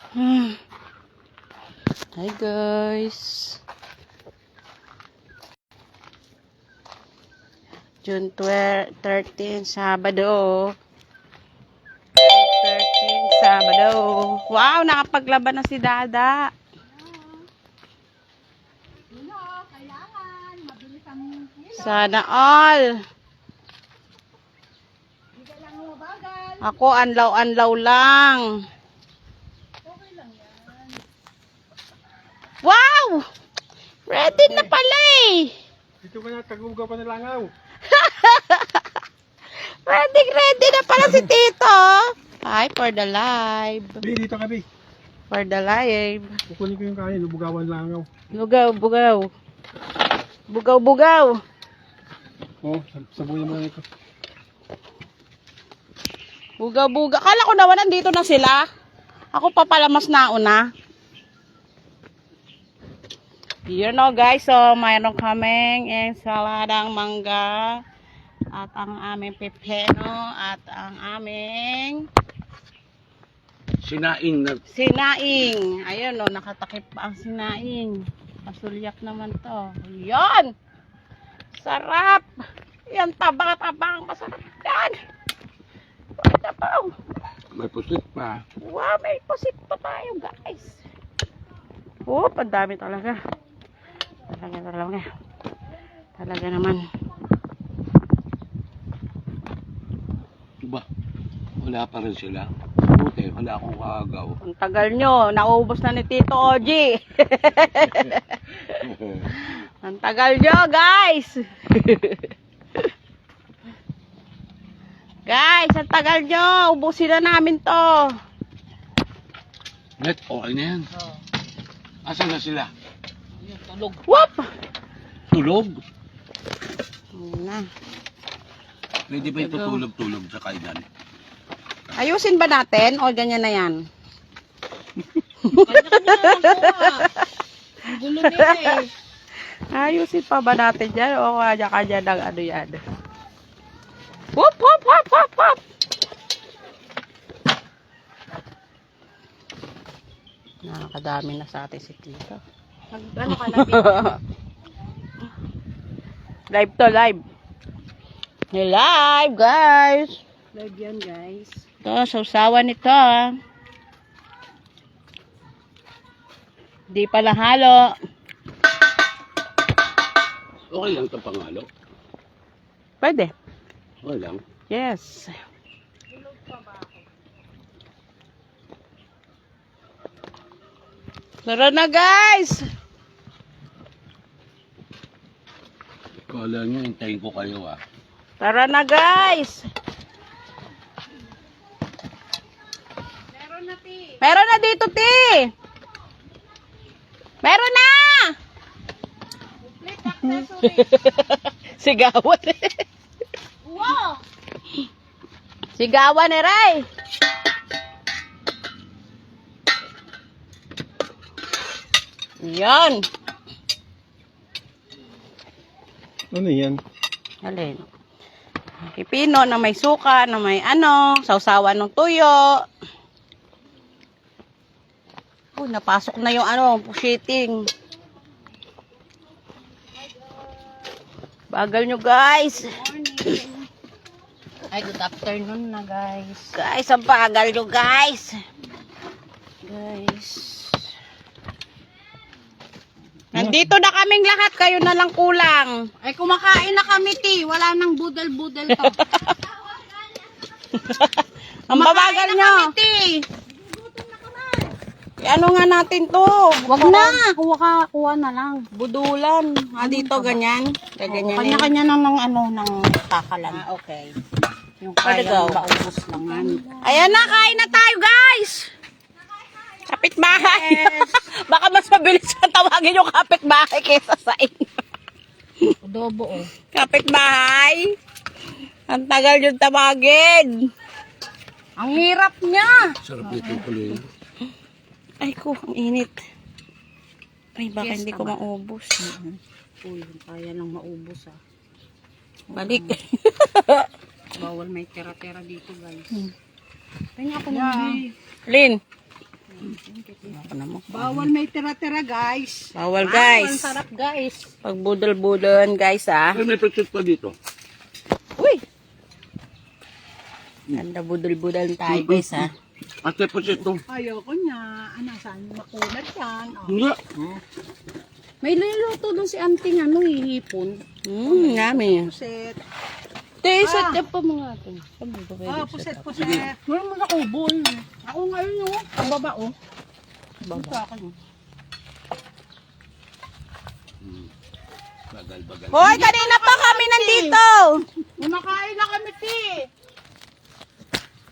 Hi guys. June 13, Sabado. 13, Sabado. Wow, nakapaglaban na si Dada. Sana all. Ako, anlaw-anlaw lang. Wow! Ready na pala eh. Dito ka na, tagugaw pa na langaw. Ready na pala si Tito. Hi, for the live. Bi, dito ka, Bi. For the live. Kukunin ko yung kain, bugawan langaw. Bugaw. Bugaw. Oh, sabuyan mo na ito. Bugaw. Kala ko naman nandito na sila. Ako pa pala mas nauna. You know guys, so mayroon kaming ensaladang mangga at ang aming pepeno at ang aming sinaing. Ayun o, nakatakip pa ang sinaing. Pasulyak naman to. Yan! Sarap! Yan, tabang. Masarap yan! May pusit pa. Wow, may pusit pa tayo guys. Oh, pandami talaga. Talaga naman. Diba? Wala pa rin sila. Buti, wala akong kaagaw. Ang tagal nyo, naubos na ni Tito Oji. Ang tagal nyo, guys. Guys, ang tagal nyo. Ubusin na namin to. Net, okay na yan. Asan na sila? Tulog. Whoop! Tulog? Ayun na. Pwede ba ito tulog sa kainan? Ayusin ba natin o ganyan na yan? Gulo nila eh. Ayusin pa ba natin yan o kanya-kanya ng ano yan? Whoop! Nakakadami na sa atin si Tito. Ano ka na? Live to, live. Live, guys. Live yan guys. Ito, sausawan nito. Di pa halo. Okay lang ito pangalo. Pwede. Okay lang. Yes. Tara na, guys. Kala nyo, hintayin ko kayo ah. Tara na, guys. Meron na dito, Ti. Meron na. Sigawan. Wow! Sigawan ni Ray. Yan. Ano yan? Alin? Pipino na may suka, na may sausawan ng tuyo. Oh, napasok na yung pusiting. Bagal nyo, guys. Ay, good afternoon na guys. Guys, ang bagal nyo, guys. Nandito na kaming lahat, kayo na lang kulang. Ay, kumakain na kami, Ti. Wala nang budal-budal to. Ang babagal Kumakain na nyo. kami, Ti. Ano nga natin to? Wag na. Kuha na lang. Budulan. Dito ganyan. Ganyan. Kanya-kanya ng takalan. Okay. Yung Pwede kaya go. maubos lang yan. Ayan na, kain na tayo, guys. Kapitbahay. Yes. Baka mas mabilis na tawagin yung kapitbahay kaysa sa inyo. Adobo oh. Kapitbahay. Ang tagal yung tawagin. Ang hirap niya. Sarap nito tuloy. Ay ko, ang init. Ay, baka Yes, hindi ko tama. maubos. Uy, kaya lang maubos ah. Balik. Bawal may tira-tira dito guys. Hmm. Kanya ako na. Lin. Ako na mo. Bawal may tira-tira, guys. Bawal Ang guys. sarap, guys. Pag budol-budon guys ah. Ay, may pagsit pa dito. Uy! Ganda budol-budol tayo guys ah. Ate, pagsit to. Ayoko niya. Saan makulat yan? Oh. Hindi. May niluto doon si Auntie ano, hihipon. Ngami. Puset. Set up pa mga ito. Puset. Wala mo na kubol. Ako ngayon, oh. Ang baba, oh. Baba. Bagal. Hoy, kanina pa kami nandito. Kumakain na kami, ti.